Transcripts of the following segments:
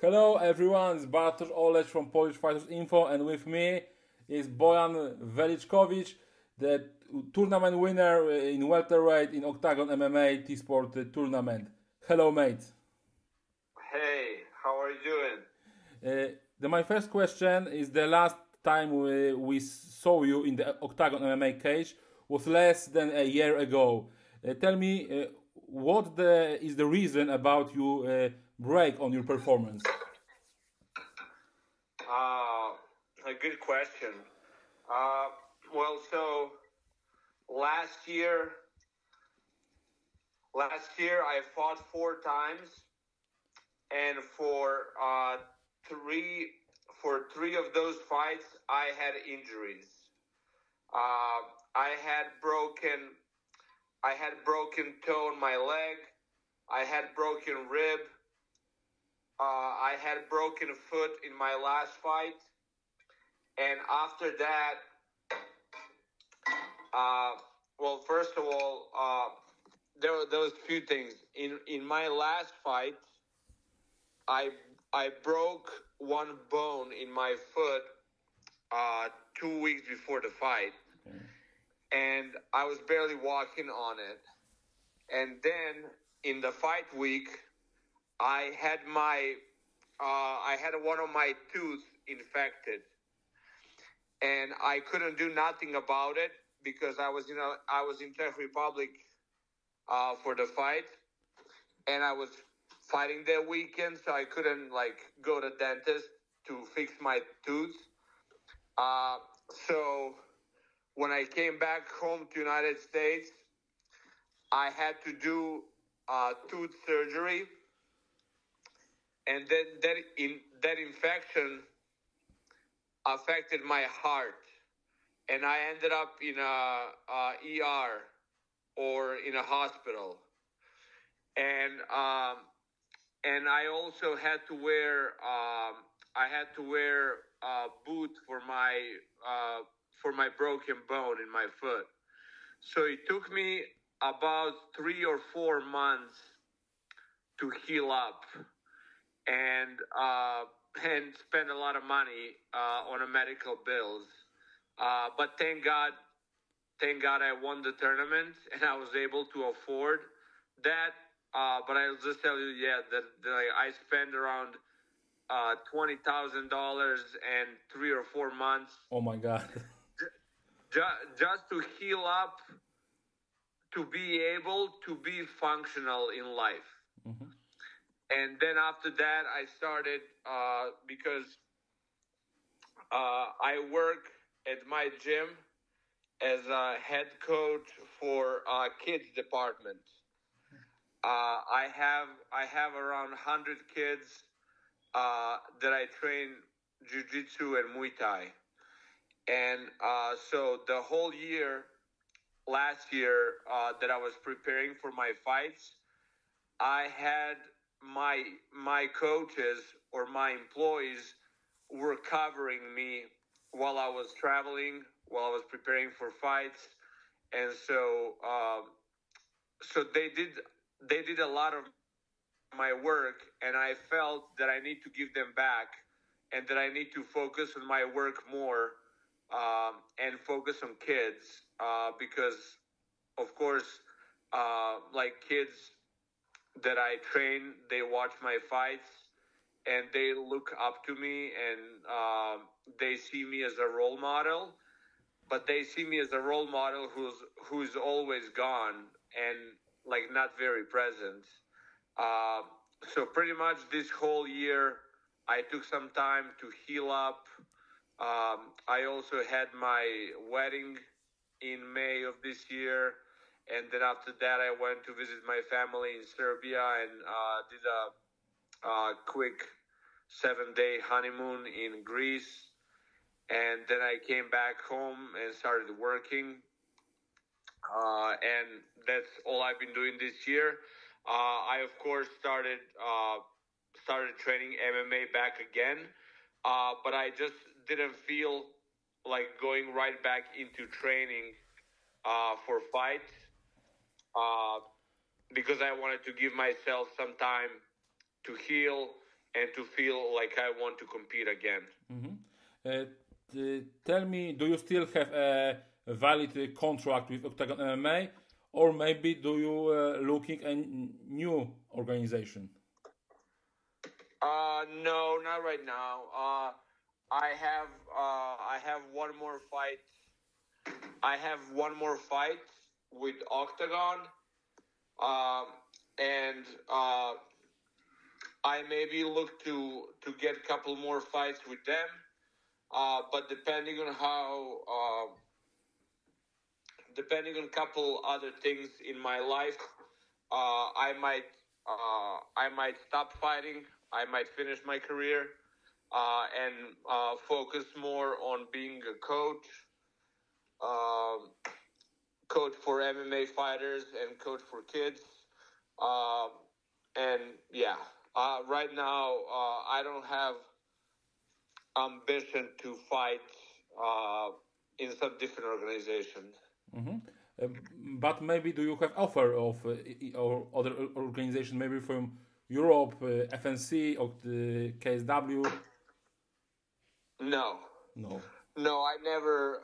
Hello everyone, it's Bartosz Olesz from Polish Fighters Info, and with me is Bojan Velickovic, the tournament winner in welterweight in Octagon MMA T-Sport tournament. Hello mate. Hey, how are you doing? My first question is the last time we saw you in the Octagon MMA cage was less than a year ago. Tell me what is the reason about you break on your performance? A good question. Uh, so last year, I fought 4 times, and for three of those fights, I had injuries. I had broken toe in my leg. I had broken rib. I had broken foot in my last fight, and after that, first of all, there were those few things. In my last fight, I broke one bone in my foot 2 weeks before the fight, and I was barely walking on it. And then in the fight week, I had one of my tooth infected, and I couldn't do nothing about it because I was in Czech Republic for the fight, and I was fighting that weekend, so I couldn't go to dentist to fix my tooth. So when I came back home to United States, I had to do tooth surgery. And then that infection affected my heart, and I ended up in a ER or in a hospital. And I also had to wear a boot for my broken bone in my foot. So it took me about 3 or 4 months to heal up, and spend a lot of money on the medical bills. But thank God I won the tournament, and I was able to afford that. But I'll just tell you, that I spent around $20,000 and 3 or 4 months. Oh my God! Just to heal up, to be able to be functional in life. Mm-hmm. And then after that, I started because I work at my gym as a head coach for kids department. I have around 100 kids that I train jiu-jitsu and Muay Thai. And so the whole year, last year, that I was preparing for my fights, I had my coaches or my employees were covering me while I was traveling, while I was preparing for fights, and so they did a lot of my work, and I felt that I need to give them back, and that I need to focus on my work more, and focus on kids, because of course, kids that I train, they watch my fights, and they look up to me, and they see me as a role model, but they see me as a role model who's always gone and not very present. So pretty much this whole year, I took some time to heal up. I also had my wedding in May of this year. And then after that, I went to visit my family in Serbia and did a quick 7-day honeymoon in Greece. And then I came back home and started working. And that's all I've been doing this year. I, of course, started training MMA back again. But I just didn't feel like going right back into training for fights. Because I wanted to give myself some time to heal and to feel like I want to compete again. Tell me, do you still have a valid contract with Octagon MMA, or maybe do you looking a new organization? No, not right now. I have one more fight. I have one more fight with Octagon, and I maybe look to get a couple more fights with them. But depending on a couple other things in my life, I might stop fighting. I might finish my career and focus more on being a coach, um, coach for MMA fighters and coach for kids. Um, and yeah, right now I don't have ambition to fight in some different organization. Mhm. But maybe do you have offer of or other organization, maybe from Europe, FNC or the KSW? No, No. no, I never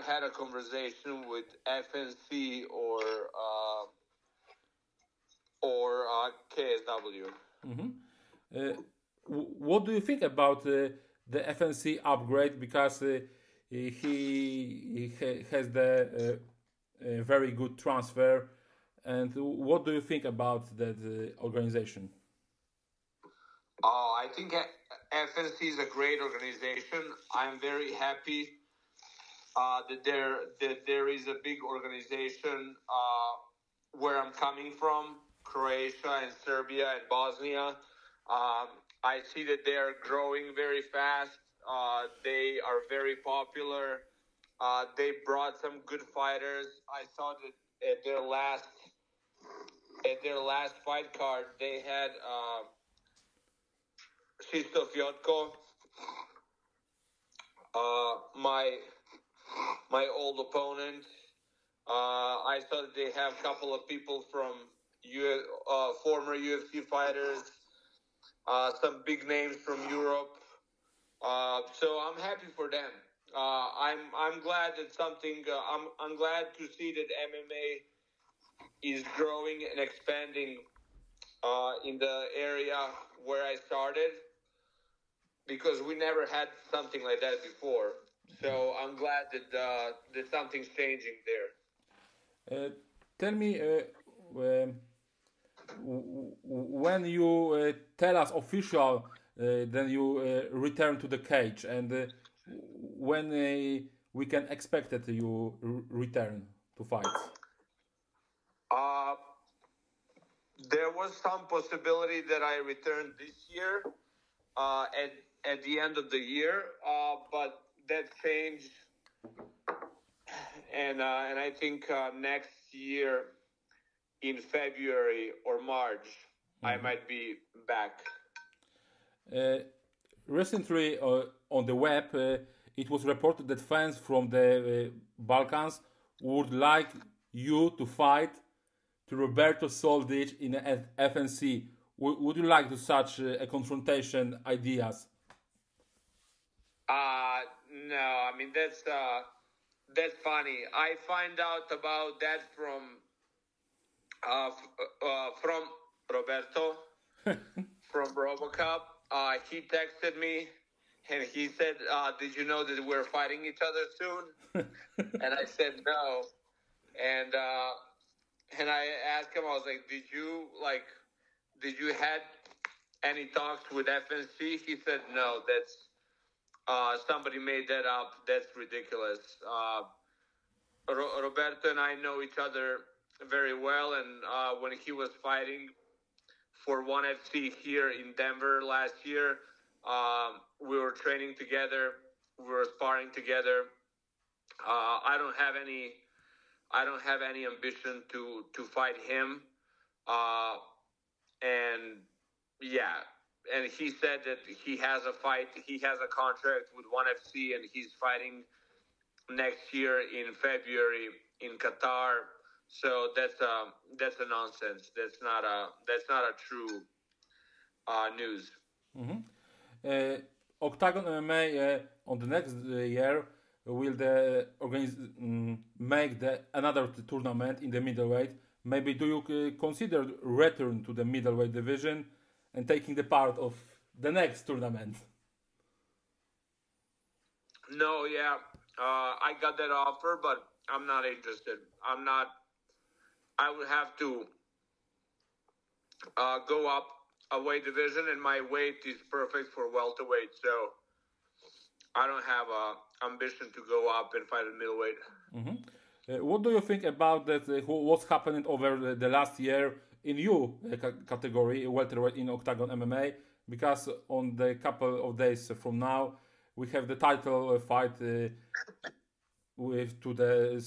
had a conversation with FNC or KSW. What do you think about the FNC upgrade? Because he has the very good transfer. And what do you think about that organization? I think FNC is a great organization. I'm very happy that there is a big organization where I'm coming from, Croatia and Serbia and Bosnia. I see that they are growing very fast. They are very popular. They brought some good fighters. I saw that at their last fight card they had Krzysztof my old opponent. I saw that they have a couple of people from former UFC fighters, some big names from Europe. So I'm happy for them. I'm glad that I'm glad to see that MMA is growing and expanding in the area where I started, because we never had something like that before. So I'm glad that something's changing there. Tell me, when you tell us official, then you return to the cage, and when we can expect that you return to fight. Uh, there was some possibility that I returned this year at the end of the year, but that changed, and I think next year in February or March I might be back. Recently, on the web, it was reported that fans from the Balkans would like you to fight to Roberto Soldic in FNC. Would you like to such a confrontation ideas? No, I mean that's funny. I find out about that from Roberto from RoboCop. He texted me and he said, "Did you know that we're fighting each other soon?" And I said no. And I asked him, I was like, did you had any talks with FNC? He said, no, that's, somebody made that up. That's ridiculous. Roberto and I know each other very well. And when he was fighting for ONE FC here in Denver last year, we were training together. We were sparring together. I don't have any ambition to fight him. And yeah, and he said that he has a fight. He has a contract with ONE FC, and he's fighting next year in February in Qatar. So that's a nonsense. That's not a true news. Octagon MMA on the next year will the make another tournament in the middleweight. Maybe do you consider return to the middleweight division and taking the part of the next tournament? No, yeah, I got that offer, but I'm not interested. I'm not. I would have to go up a weight division, and my weight is perfect for welterweight, so I don't have a ambition to go up and fight at middleweight. What do you think about that? What's happening over the last year in you category welterweight in Octagon MMA? Because on the couple of days from now, we have the title fight with to the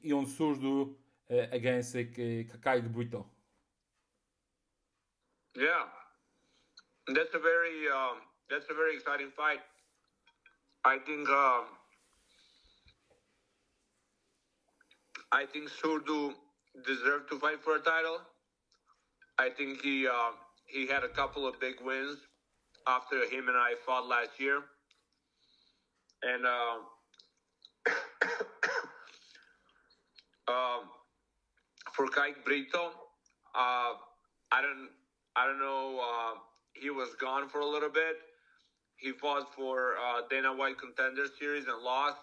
Ion Surdu against Kakaik Brito. Yeah, that's a very exciting fight. I think Surdu deserved to fight for a title. I think he had a couple of big wins after him and I fought last year, and for Kakaik Brito, I don't know. He was gone for a little bit. He fought for Dana White Contender Series and lost,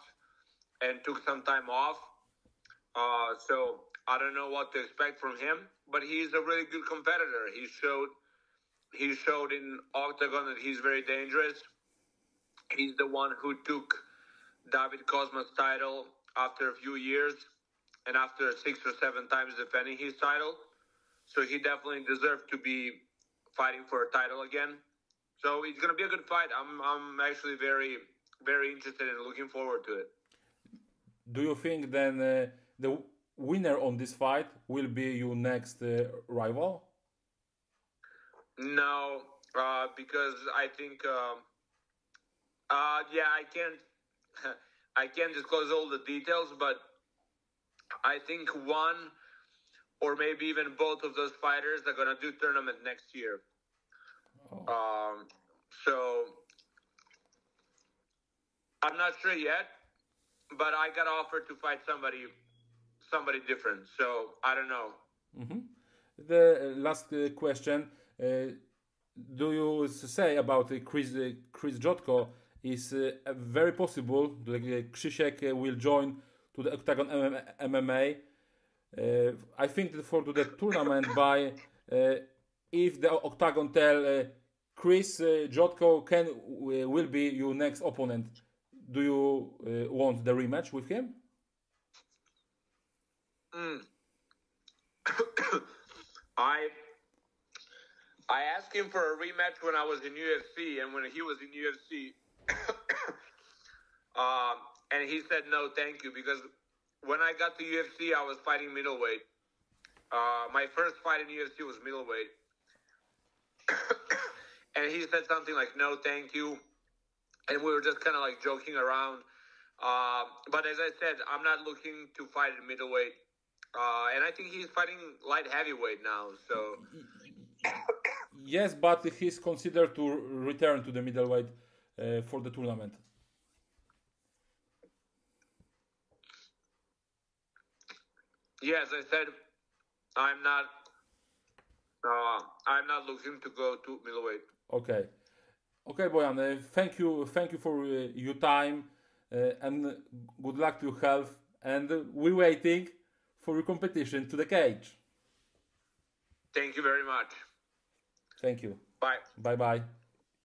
and took some time off. So I don't know what to expect from him. But he's a really good competitor. He showed in Octagon that he's very dangerous. He's the one who took David Cosma's title after a few years, and after 6 or 7 times defending his title. So he definitely deserved to be fighting for a title again. So it's going to be a good fight. I'm actually very, very interested and looking forward to it. Do you think then the winner on this fight will be your next rival? No, because I think, I can't, I can't disclose all the details, but I think one or maybe even both of those fighters are going to do tournament next year. Oh. So I'm not sure yet, but I got offered to fight somebody different. So I don't know. Mm-hmm. The last question: do you say about Chris Jotko? Is very possible that Krzysiek will join to the Octagon MMA. I think that for the tournament by if the Octagon tell Chris Jotko will be your next opponent, do you want the rematch with him? I asked him for a rematch when I was in UFC, and when he was in UFC, and he said no, thank you, because when I got to UFC, I was fighting middleweight. My first fight in UFC was middleweight. And he said something like, no, thank you. And we were just kind of like joking around. But as I said, I'm not looking to fight at middleweight. And I think he's fighting light heavyweight now. So yes, but he's considered to return to the middleweight for the tournament. Yes, I said I'm not looking to go to middleweight. Okay, Bojan. Thank you for your time, and good luck to your health. And we're waiting for your competition to the cage. Thank you very much. Thank you. Bye. Bye.